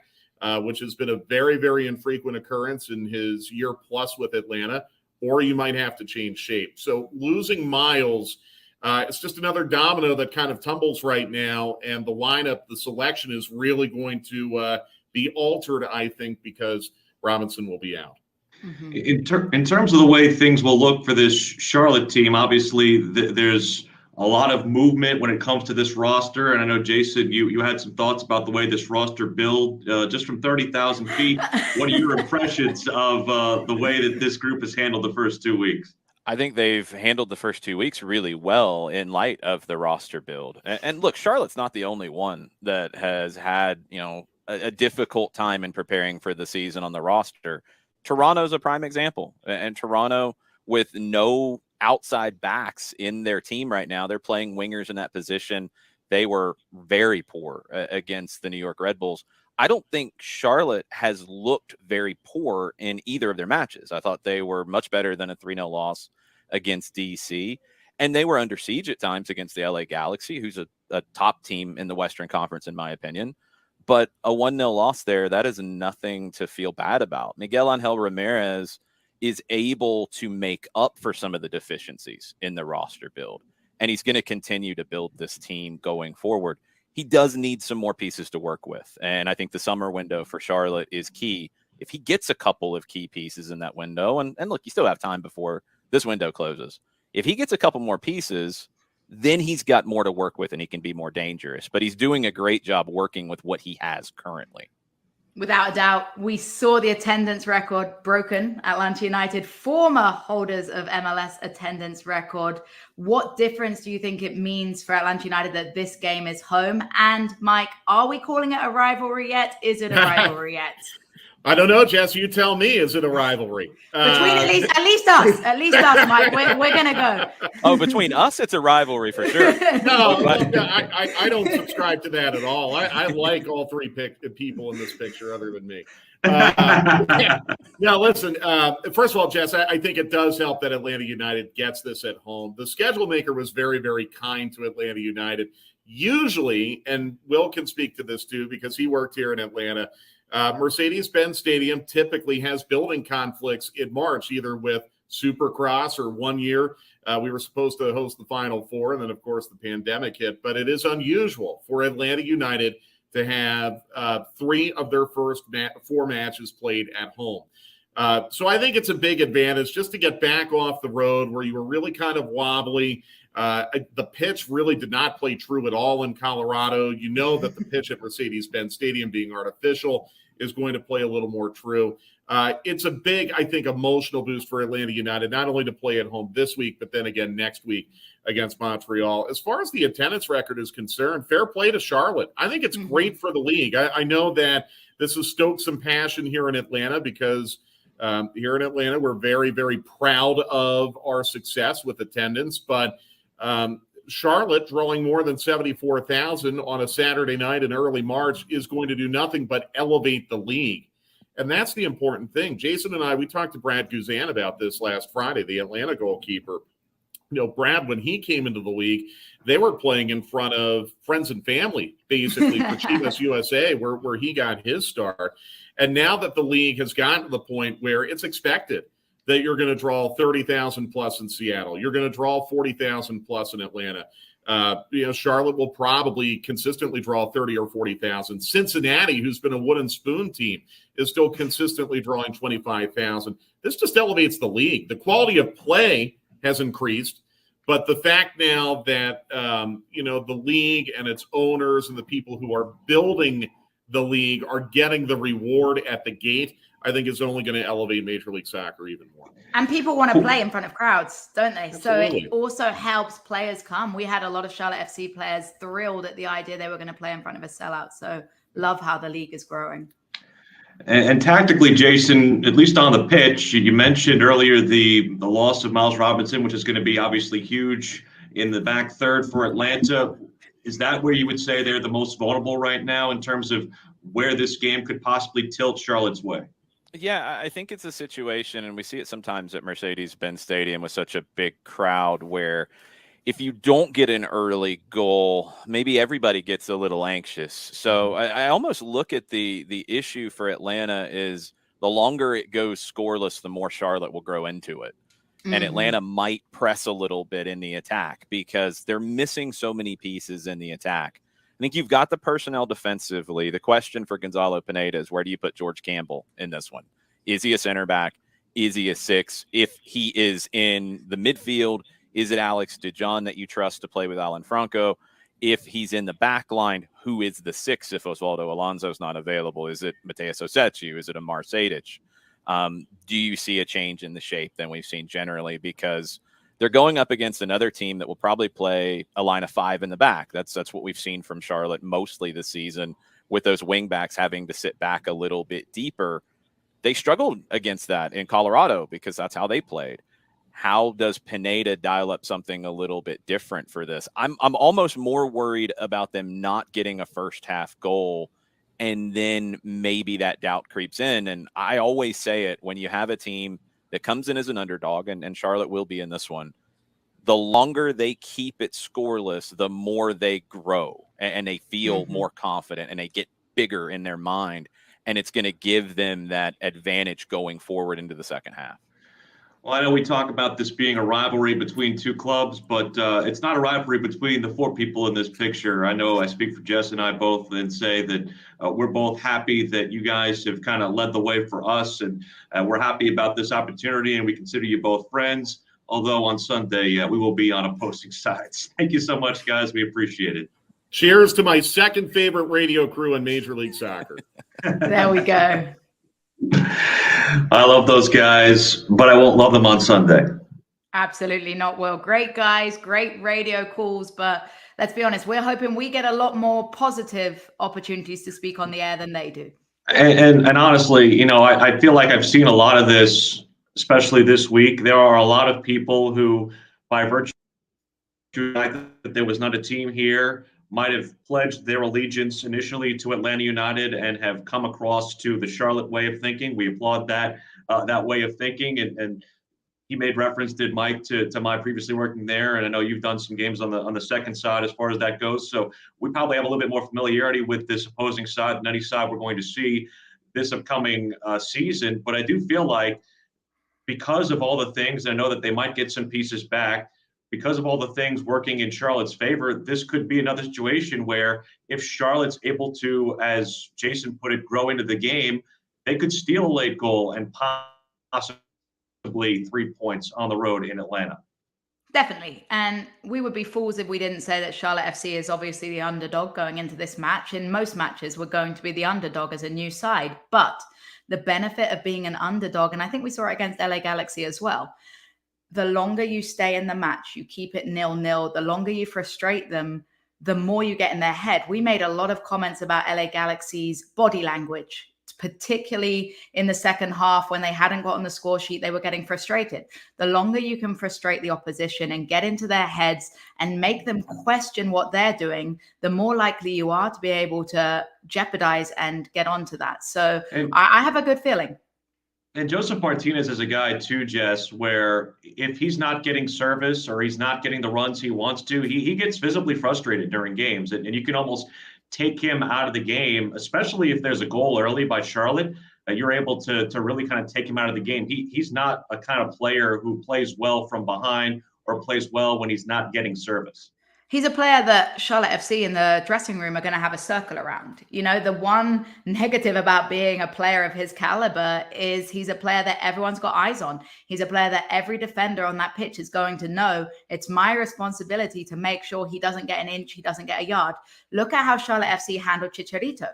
which has been a very, very infrequent occurrence in his year plus with Atlanta, or you might have to change shape. So losing Miles, it's just another domino that kind of tumbles right now, and the lineup, the selection is really going to be altered, I think, because Robinson will be out. Mm-hmm. In terms of the way things will look for this Charlotte team, obviously there's a lot of movement when it comes to this roster. And I know, Jason, you had some thoughts about the way this roster build just from 30,000 feet. What are your impressions of the way that this group has handled the first 2 weeks? I think they've handled the first 2 weeks really well in light of the roster build. And look, Charlotte's not the only one that has had, a difficult time in preparing for the season on the roster. Toronto's a prime example. And Toronto, with no outside backs in their team right now, they're playing wingers in that position. They were very poor against the New York Red Bulls. I don't think Charlotte has looked very poor in either of their matches. I thought they were much better than a 3-0 loss against DC. And they were under siege at times against the LA Galaxy, who's a top team in the Western Conference, in my opinion. But a 1-0 loss there, that is nothing to feel bad about. Miguel Angel Ramirez is able to make up for some of the deficiencies in the roster build. And he's going to continue to build this team going forward. He does need some more pieces to work with. And I think the summer window for Charlotte is key. If he gets a couple of key pieces in that window, and look, you still have time before this window closes. If he gets a couple more pieces, then he's got more to work with and he can be more dangerous. But he's doing a great job working with what he has currently. Without a doubt, we saw the attendance record broken. Atlanta United, former holders of MLS attendance record. What difference do you think it means for Atlanta United that this game is home? And Mike, are we calling it a rivalry yet? Is it a rivalry yet? I don't know, Jess. You tell me. Is it a rivalry? Between at least us, Mike. We're gonna go. Oh, between us, it's a rivalry for sure. No, I don't subscribe to that at all. I like all three people in this picture, other than me. Now, listen. First of all, Jess, I think it does help that Atlanta United gets this at home. The schedule maker was very, very kind to Atlanta United. Usually, and Will can speak to this too because he worked here in Atlanta. Mercedes-Benz Stadium typically has building conflicts in March, either with Supercross or 1 year. We were supposed to host the Final Four, and then, of course, the pandemic hit. But it is unusual for Atlanta United to have 3 of their first 4 matches played at home. So I think it's a big advantage just to get back off the road where you were really kind of wobbly. The pitch really did not play true at all in Colorado. You know that the pitch at Mercedes-Benz Stadium, being artificial, is going to play a little more true. It's a big, I think, emotional boost for Atlanta United, not only to play at home this week, but then again next week against Montreal. As far as the attendance record is concerned, fair play to Charlotte. I think it's great for the league. I know that this has stoked some passion here in Atlanta because here in Atlanta, we're very, very proud of our success with attendance, but Charlotte drawing more than 74,000 on a Saturday night in early March is going to do nothing but elevate the league. And that's the important thing. Jason and I, we talked to Brad Guzan about this last Friday, the Atlanta goalkeeper. Brad, when he came into the league, they were playing in front of friends and family, basically, for Chivas USA, where he got his start. And now that the league has gotten to the point where it's expected that you're going to draw 30,000 plus in Seattle. You're going to draw 40,000 plus in Atlanta. Charlotte will probably consistently draw 30 or 40,000. Cincinnati, who's been a wooden spoon team, is still consistently drawing 25,000. This just elevates the league. The quality of play has increased, but the fact now that, the league and its owners and the people who are building the league are getting the reward at the gate, I think it's only going to elevate Major League Soccer even more. And people want to play in front of crowds, don't they? Absolutely. So it also helps players come. We had a lot of Charlotte FC players thrilled at the idea they were going to play in front of a sellout. So love how the league is growing. And tactically, Jason, at least on the pitch, you mentioned earlier the loss of Miles Robinson, which is going to be obviously huge in the back third for Atlanta. Is that where you would say they're the most vulnerable right now in terms of where this game could possibly tilt Charlotte's way? Yeah, I think it's a situation, and we see it sometimes at Mercedes-Benz Stadium with such a big crowd, where if you don't get an early goal, maybe everybody gets a little anxious. So I almost look at the issue for Atlanta is the longer it goes scoreless, the more Charlotte will grow into it. And Atlanta might press a little bit in the attack because they're missing so many pieces in the attack. I think you've got the personnel defensively. The question for Gonzalo Pineda is, where do you put George Campbell in this one? Is he a center back? Is he a 6? If he is in the midfield, is it Alex DeJohn that you trust to play with Alan Franco? If he's in the back line, who is the 6 if Osvaldo Alonso's not available? Is it Mateus Osetiu? Is it Amar Sejdic? Do you see a change in the shape than we've seen generally? Because they're going up against another team that will probably play a line of 5 in the back. That's what we've seen from Charlotte mostly this season, with those wing backs having to sit back a little bit deeper. They struggled against that in Colorado because that's how they played. How does Pineda dial up something a little bit different for this? I'm almost more worried about them not getting a first half goal, and then maybe that doubt creeps in. And I always say it, when you have a team that comes in as an underdog, and Charlotte will be in this one, the longer they keep it scoreless, the more they grow and they feel more confident and they get bigger in their mind. And it's going to give them that advantage going forward into the second half. Well, I know we talk about this being a rivalry between two clubs, but it's not a rivalry between the 4 people in this picture. I know I speak for Jess and I both and say that we're both happy that you guys have kind of led the way for us, and we're happy about this opportunity, and we consider you both friends, although on Sunday we will be on opposing sides. Thank you so much, guys. We appreciate it. Cheers to my second favorite radio crew in Major League Soccer. There we go. I love those guys, but I won't love them on Sunday. Absolutely not, Will. Great guys, great radio calls, but let's be honest, we're hoping we get a lot more positive opportunities to speak on the air than they do. And honestly, you know, I feel like I've seen a lot of this, especially this week. There are a lot of people who, by virtue of the fact that there was not a team here, might have pledged their allegiance initially to Atlanta United and have come across to the Charlotte way of thinking. We applaud that way of thinking. And he made reference, did Mike, to my previously working there. And I know you've done some games on the second side as far as that goes. So we probably have a little bit more familiarity with this opposing side than any side we're going to see this upcoming season. But I do feel like, because of all the things, I know that they might get some pieces back, because of all the things working in Charlotte's favor, this could be another situation where if Charlotte's able to, as Jason put it, grow into the game, they could steal a late goal and possibly 3 points on the road in Atlanta. Definitely. And we would be fools if we didn't say that Charlotte FC is obviously the underdog going into this match. In most matches, we're going to be the underdog as a new side. But the benefit of being an underdog, and I think we saw it against LA Galaxy as well, the longer you stay in the match, you keep it 0-0, the longer you frustrate them, the more you get in their head. We made a lot of comments about LA Galaxy's body language, particularly in the second half when they hadn't got on the score sheet, they were getting frustrated. The longer you can frustrate the opposition and get into their heads and make them question what they're doing, the more likely you are to be able to jeopardize and get onto that. So I have a good feeling. And Joseph Martinez is a guy too, Jess, where if he's not getting service or he's not getting the runs he wants to, he gets visibly frustrated during games. And you can almost take him out of the game, especially if there's a goal early by Charlotte. You're able to really kind of take him out of the game. He's not a kind of player who plays well from behind or plays well when he's not getting service. He's a player that Charlotte FC in the dressing room are going to have a circle around. You know, the one negative about being a player of his caliber is he's a player that everyone's got eyes on. He's a player that every defender on that pitch is going to know it's my responsibility to make sure he doesn't get an inch, he doesn't get a yard. Look at how Charlotte FC handled Chicharito.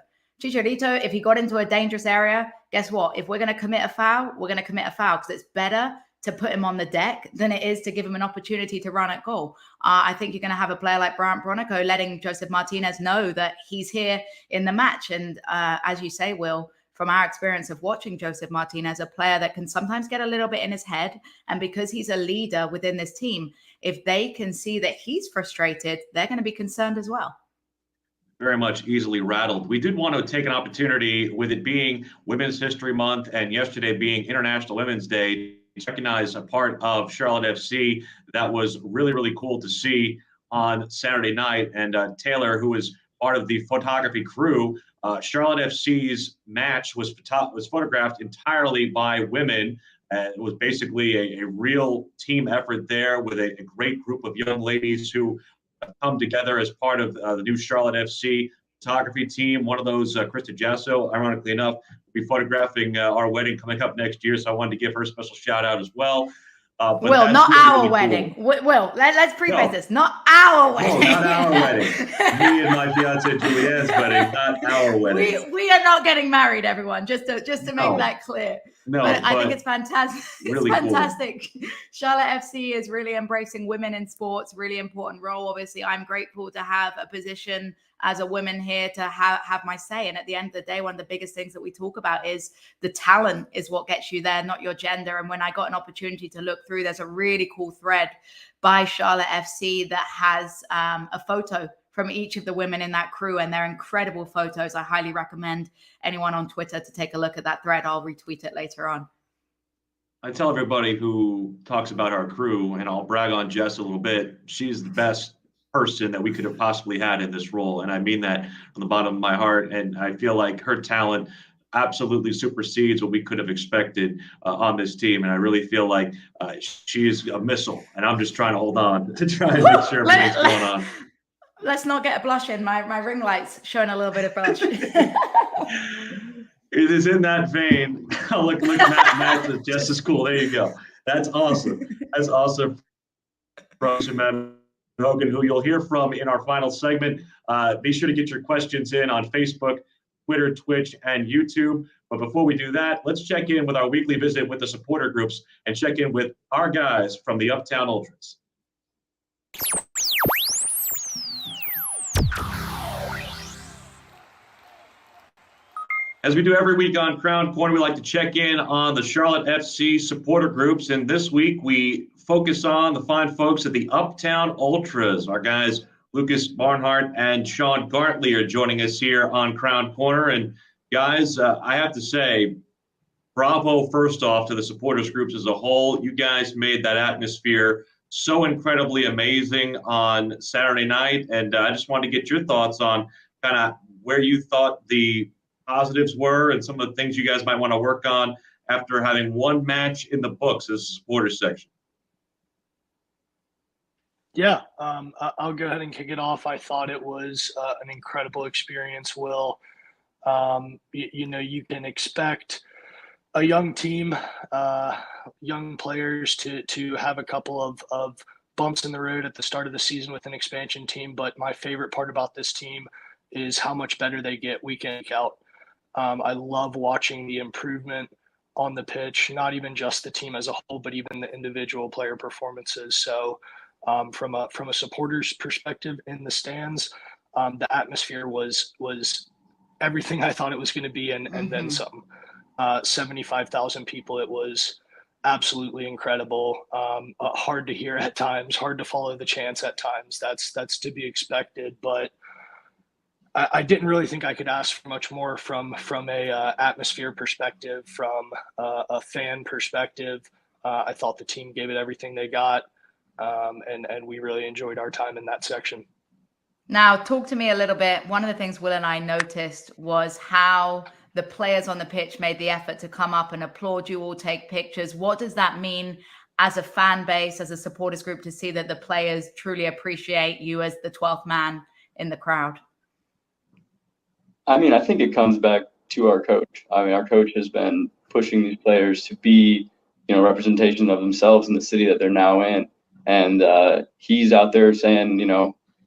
Chicharito, if he got into a dangerous area, guess what? If we're going to commit a foul, we're going to commit a foul because it's better to put him on the deck than it is to give him an opportunity to run at goal. I think you're going to have a player like Bryant Bronico letting Joseph Martinez know that he's here in the match. And as you say, Will, from our experience of watching Joseph Martinez, a player that can sometimes get a little bit in his head. And because he's a leader within this team, if they can see that he's frustrated, they're going to be concerned as well. Very much easily rattled. We did want to take an opportunity, with it being Women's History Month and yesterday being International Women's Day, to recognize a part of Charlotte FC that was really, really cool to see on Saturday night. And Taylor, who was part of the photography crew, Charlotte FC's match was photographed entirely by women. It was basically a real team effort there, with a great group of young ladies who come together as part of the new Charlotte FC photography team. One of those, Krista Jasso, ironically enough, will be photographing our wedding coming up next year. So I wanted to give her a special shout out as well. Will, not really, our wedding. Cool. Will, let's preface this. Not our wedding. No, not our wedding. Me and my fiance Juliette's wedding, not our wedding. We are not getting married, everyone. Just to make that clear. No, but I think it's fantastic. Really it's fantastic. Cool. Charlotte FC is really embracing women in sports. Really important role. Obviously, I'm grateful to have a position as a woman here to have my say. And at the end of the day, one of the biggest things that we talk about is the talent is what gets you there, not your gender. And when I got an opportunity to look through, there's a really cool thread by Charlotte FC that has a photo from each of the women in that crew, and they're incredible photos. I highly recommend anyone on Twitter to take a look at that thread. I'll retweet it later on. I tell everybody who talks about our crew, and I'll brag on Jess a little bit, she's the best person that we could have possibly had in this role. And I mean that from the bottom of my heart. And I feel like her talent absolutely supersedes what we could have expected on this team. And I really feel like she is a missile. And I'm just trying to hold on to try and make sure everything's going on. Let's not get a blush in. My ring light's showing a little bit of blush. It is in that vein. look at Matt says, Jess is cool. There you go. That's awesome. That's awesome. From Hogan, who you'll hear from in our final segment. Be sure to get your questions in on Facebook, Twitter, Twitch, and YouTube. But before we do that, let's check in with our weekly visit with the supporter groups and check in with our guys from the Uptown Ultras. As we do every week on Crown Corner, we like to check in on the Charlotte FC supporter groups. And this week, we focus on the fine folks at the Uptown Ultras. Our guys, Lucas Barnhart and Sean Gartley, are joining us here on Crown Corner. And guys, I have to say, bravo, first off, to the supporters groups as a whole. You guys made that atmosphere so incredibly amazing on Saturday night. And I just wanted to get your thoughts on kind of where you thought the positives were and some of the things you guys might want to work on after having one match in the books as a supporters section. Yeah, I'll go ahead and kick it off. I thought it was an incredible experience, Will. You can expect a young team, young players to have a couple of bumps in the road at the start of the season with an expansion team. But my favorite part about this team is how much better they get week in, week out. I love watching the improvement on the pitch, not even just the team as a whole, but even the individual player performances. So from a supporter's perspective in the stands, the atmosphere was everything I thought it was going to be, and then some. 75,000 people. It was absolutely incredible. Hard to hear at times, hard to follow the chants at times. That's to be expected, but I didn't really think I could ask for much more from a atmosphere perspective, from a fan perspective. I thought the team gave it everything they got, and we really enjoyed our time in that section. Now, talk to me a little bit. One of the things Will and I noticed was how the players on the pitch made the effort to come up and applaud you all, take pictures. What does that mean as a fan base, as a supporters group, to see that the players truly appreciate you as the 12th man in the crowd? I mean, I think it comes back to our coach. I mean, our coach has been pushing these players to be, representation of themselves in the city that they're now in. And he's out there saying,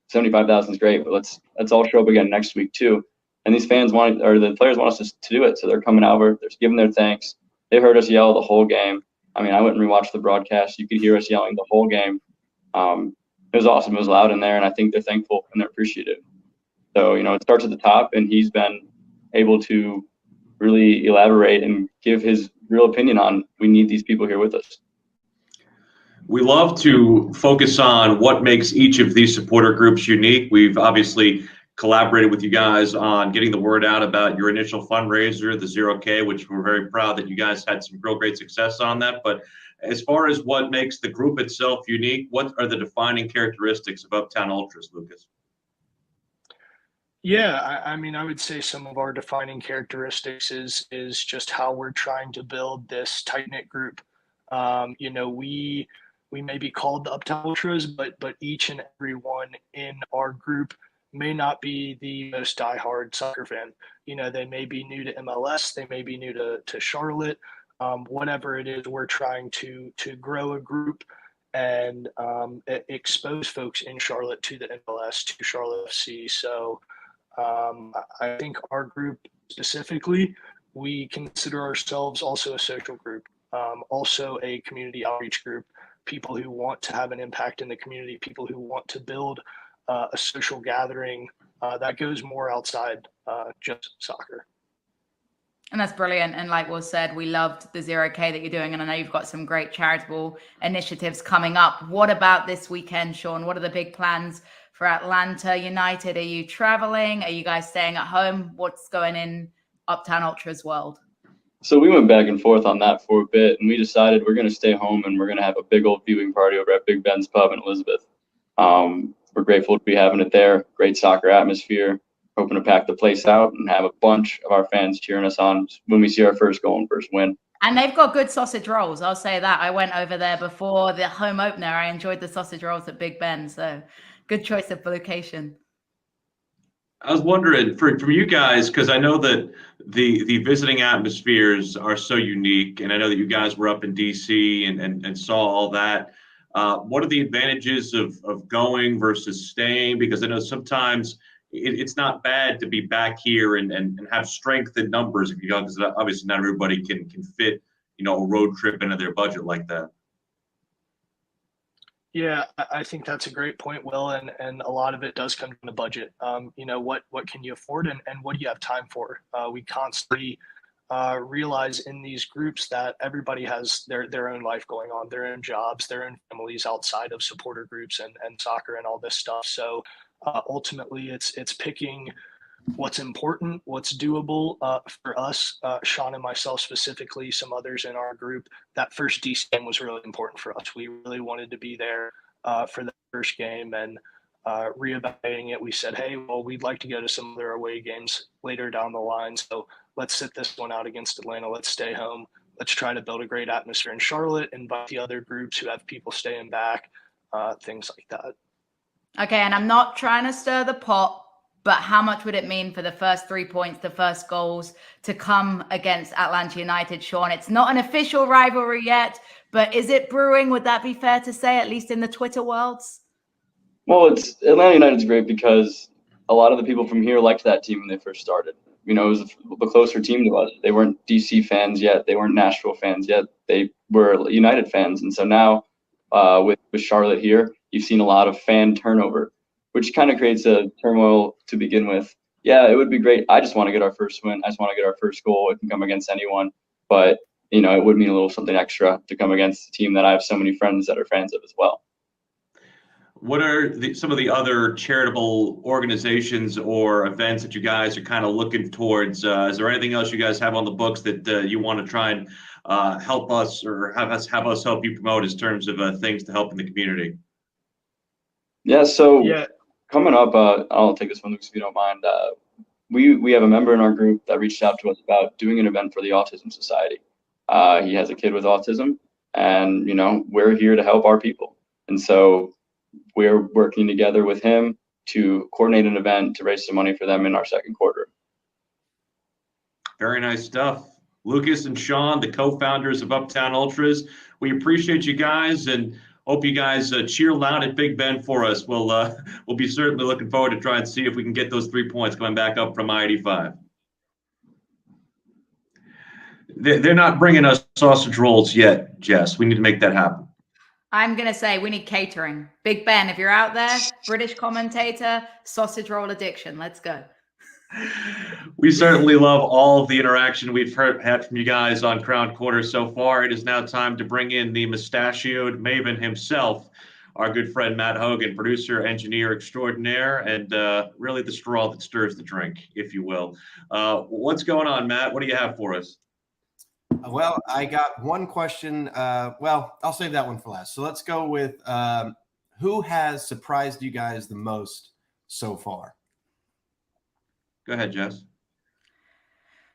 75,000 is great, but let's all show up again next week too. And these fans the players want us to do it. So they're coming over, they're giving their thanks. They heard us yell the whole game. I mean, I went and rewatched the broadcast. You could hear us yelling the whole game. It was awesome. It was loud in there, and I think they're thankful and they're appreciative. So, you know, it starts at the top, and he's been able to really elaborate and give his real opinion on, we need these people here with us. We love to focus on what makes each of these supporter groups unique. We've obviously collaborated with you guys on getting the word out about your initial fundraiser, the 0K, which we're very proud that you guys had some real great success on that. But as far as what makes the group itself unique, what are the defining characteristics of Uptown Ultras, Lucas? Yeah, I mean, I would say some of our defining characteristics is just how we're trying to build this tight-knit group. You know, we may be called the Uptown Ultras, but each and every one in our group may not be the most diehard soccer fan. You know, they may be new to MLS, they may be new to Charlotte. Whatever it is, we're trying to grow a group and expose folks in Charlotte to the MLS, to Charlotte FC. So I think our group specifically, we consider ourselves also a social group, also a community outreach group, people who want to have an impact in the community, people who want to build a social gathering that goes more outside just soccer. And that's brilliant. And like was said, we loved the 0K that you're doing. And I know you've got some great charitable initiatives coming up. What about this weekend, Sean? What are the big plans for Atlanta United? Are you traveling? Are you guys staying at home? What's going in Uptown Ultras world? So we went back and forth on that for a bit, and we decided we're going to stay home and we're going to have a big old viewing party over at Big Ben's Pub in Elizabeth. We're grateful to be having it there. Great soccer atmosphere. Hoping to pack the place out and have a bunch of our fans cheering us on when we see our first goal and first win. And they've got good sausage rolls. I'll say that. I went over there before the home opener. I enjoyed the sausage rolls at Big Ben. So good choice of location. I was wondering from you guys, because I know that the visiting atmospheres are so unique, and I know that you guys were up in DC and saw all that. What are the advantages of going versus staying? Because I know sometimes it's not bad to be back here and have strength in numbers if you go, because obviously not everybody can fit, you know, a road trip into their budget like that. Yeah, I think that's a great point, Will, and a lot of it does come from the budget. You know, what can you afford and what do you have time for? We constantly realize in these groups that everybody has their own life going on, their own jobs, their own families outside of supporter groups and soccer and all this stuff. So ultimately, it's picking what's important, what's doable for us, Sean and myself specifically, some others in our group. That first DC game was really important for us. We really wanted to be there for the first game, and reevaluating it, we said, hey, well, we'd like to go to some other away games later down the line. So let's sit this one out against Atlanta. Let's stay home. Let's try to build a great atmosphere in Charlotte, invite the other groups who have people staying back, things like that. Okay, and I'm not trying to stir the pot, but how much would it mean for the first 3 points, the first goals to come against Atlanta United, Sean? It's not an official rivalry yet, but is it brewing? Would that be fair to say, at least in the Twitter worlds? Well, Atlanta United's great because a lot of the people from here liked that team when they first started. You know, it was the closer team to us. They weren't DC fans yet. They weren't Nashville fans yet. They were United fans. And so now with Charlotte here, you've seen a lot of fan turnover, which kind of creates a turmoil to begin with. Yeah, it would be great. I just want to get our first win. I just want to get our first goal. It can come against anyone. But, you know, it would mean a little something extra to come against a team that I have so many friends that are fans of as well. What are some of the other charitable organizations or events that you guys are kind of looking towards? Is there anything else you guys have on the books that you want to try and help us or have us help you promote in terms of things to help in the community? Yeah, so coming up, I'll take this one, Lucas, if you don't mind. We have a member in our group that reached out to us about doing an event for the Autism Society. He has a kid with autism, and, you know, we're here to help our people. And so we're working together with him to coordinate an event to raise some money for them in our second quarter. Very nice stuff. Lucas and Sean, the co-founders of Uptown Ultras, we appreciate you guys and hope you guys cheer loud at Big Ben for us. We'll be certainly looking forward to try and see if we can get those 3 points coming back up from I-85. They're not bringing us sausage rolls yet, Jess. We need to make that happen. I'm going to say we need catering. Big Ben, if you're out there, British commentator, sausage roll addiction. Let's go. We certainly love all of the interaction we've had from you guys on Crown Corner so far. It is now time to bring in the mustachioed maven himself, our good friend Matt Hogan, producer, engineer extraordinaire, and really the straw that stirs the drink, if you will. What's going on, Matt? What do you have for us? Well, I got one question. Well, I'll save that one for last. So let's go with who has surprised you guys the most so far? Go ahead, Jess.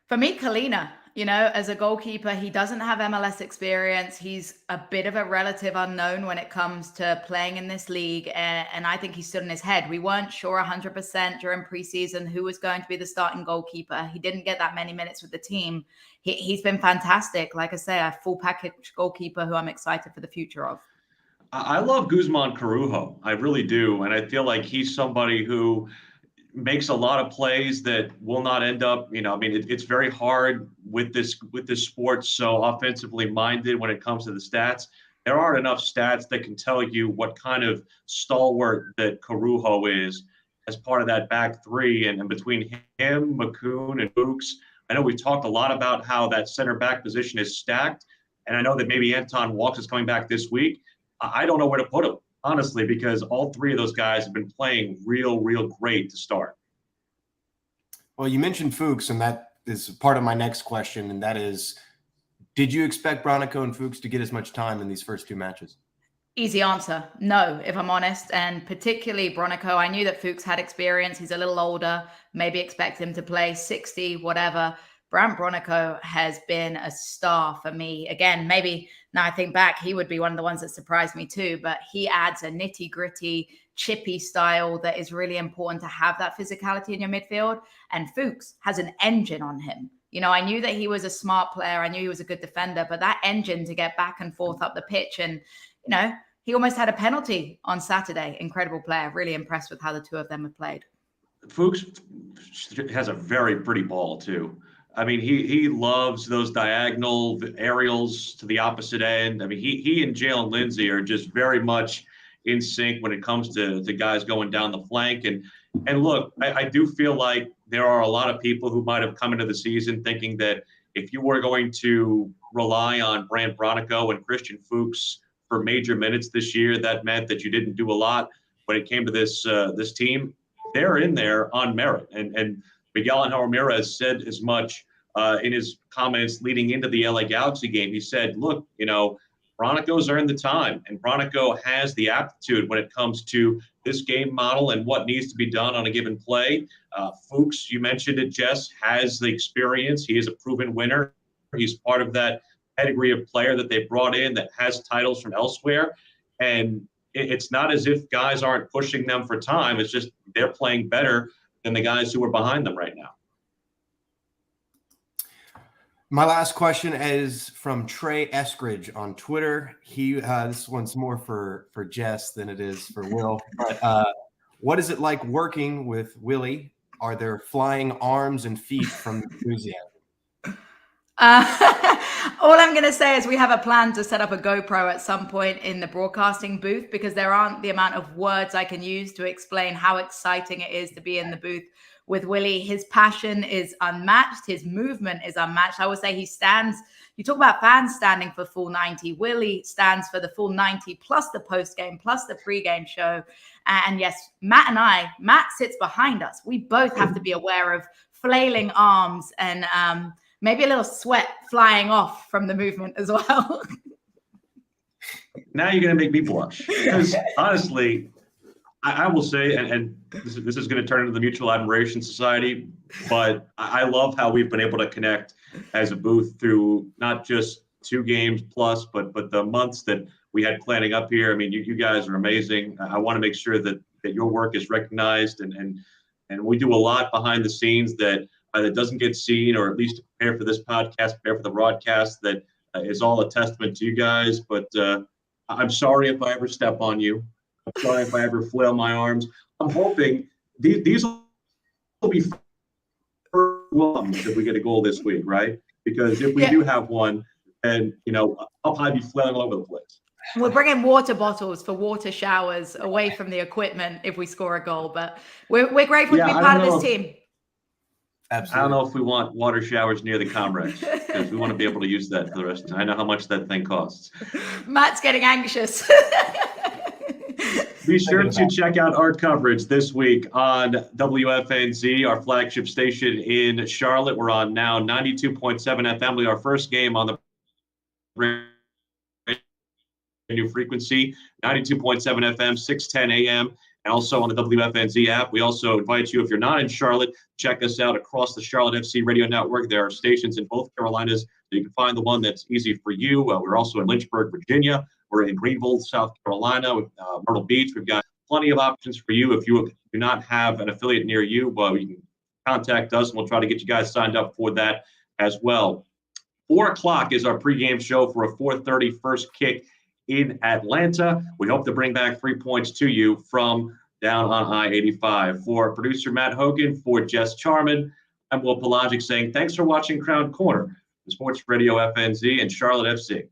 For me, Kalina, as a goalkeeper, he doesn't have MLS experience. He's a bit of a relative unknown when it comes to playing in this league. And I think he stood on his head. We weren't sure 100% during preseason who was going to be the starting goalkeeper. He didn't get that many minutes with the team. He's been fantastic. Like I say, a full package goalkeeper who I'm excited for the future of. I love Guzman Corujo. I really do. And I feel like he's somebody who makes a lot of plays that will not end up, it's very hard with this sport, so offensively minded when it comes to the stats. There aren't enough stats that can tell you what kind of stalwart that Corujo is as part of that back three. And between him, McCoon, and Fuchs, I know we've talked a lot about how that center back position is stacked. And I know that maybe Anton Walks is coming back this week. I don't know where to put him, honestly, because all three of those guys have been playing real great to start. Well, you mentioned Fuchs, and that is part of my next question, and that is, did you expect Bronico and Fuchs to get as much time in these first two matches? Easy answer. No, if I'm honest. And particularly Bronico, I knew that Fuchs had experience. He's a little older, maybe expect him to play 60, whatever. Brant Bronico has been a star for me. Again, maybe now I think back, he would be one of the ones that surprised me too, but he adds a nitty gritty, chippy style that is really important to have that physicality in your midfield. And Fuchs has an engine on him. I knew that he was a smart player. I knew he was a good defender, but that engine to get back and forth up the pitch. And, he almost had a penalty on Saturday. Incredible player. Really impressed with how the two of them have played. Fuchs has a very pretty ball too. I mean, he loves those diagonal aerials to the opposite end. I mean, he and Jaylin Lindsey are just very much in sync when it comes to guys going down the flank. And look, I do feel like there are a lot of people who might have come into the season thinking that if you were going to rely on Brant Bronico and Christian Fuchs for major minutes this year, that meant that you didn't do a lot when it came to this team. They're in there on merit. And Miguel Angel Ramirez said as much in his comments leading into the LA Galaxy game. He said, look, Bronico's earned the time, and Bronico has the aptitude when it comes to this game model and what needs to be done on a given play. Fuchs, you mentioned it, Jess, has the experience. He is a proven winner. He's part of that pedigree of player that they brought in that has titles from elsewhere. And it's not as if guys aren't pushing them for time. It's just they're playing better than the guys who are behind them right now. My last question is from Trey Eskridge on Twitter. This one's more for Jess than it is for Will. But what is it like working with Willie? Are there flying arms and feet from enthusiasm? All I'm going to say is we have a plan to set up a GoPro at some point in the broadcasting booth, because there aren't the amount of words I can use to explain how exciting it is to be in the booth with Willie. His passion is unmatched. His movement is unmatched. I would say he stands, you talk about fans standing for full 90. Willie stands for the full 90 plus the post-game, plus the pre-game show. And yes, Matt sits behind us. We both have to be aware of flailing arms and maybe a little sweat flying off from the movement as well. Now you're going to make me blush. Because honestly, I will say, and this is going to turn into the Mutual Admiration Society, but I love how we've been able to connect as a booth through not just 2 games plus, but the months that we had planning up here. I mean, you guys are amazing. I want to make sure that your work is recognized, and we do a lot behind the scenes that doesn't get seen, or at least to prepare for this podcast, prepare for the broadcast, that is all a testament to you guys. But I'm sorry if I ever step on you. I'm sorry if I ever flail my arms. I'm hoping these will be first ones if we get a goal this week, right? because if we do have one, then, I'll probably be flailing all over the place. We're bringing water bottles for water showers away from the equipment if we score a goal, but we're grateful to be part of this team. Absolutely. I don't know if we want water showers near the Comrex because we want to be able to use that for the rest of the time. I know how much that thing costs. Matt's getting anxious. Be sure to check out our coverage this week on WFNZ, our flagship station in Charlotte. We're on now 92.7 FM. We our first game on the new frequency, 92.7 FM, 610 AM, and also on the WFNZ app. We also invite you, if you're not in Charlotte, check us out across the Charlotte FC radio network. There are stations in both Carolinas, so you can find the one that's easy for you. We're also in Lynchburg, Virginia. We're in Greenville, South Carolina, with Myrtle Beach. We've got plenty of options for you. If you do not have an affiliate near you, well, you can contact us, and we'll try to get you guys signed up for that as well. 4 o'clock is our pregame show for a 4:30 first kick in Atlanta. We hope to bring back 3 points to you from down on I-85. For producer Matt Hogan, for Jess Charman, I'm Will Pelagic saying thanks for watching Crown Corner, the Sports Radio FNZ and Charlotte FC.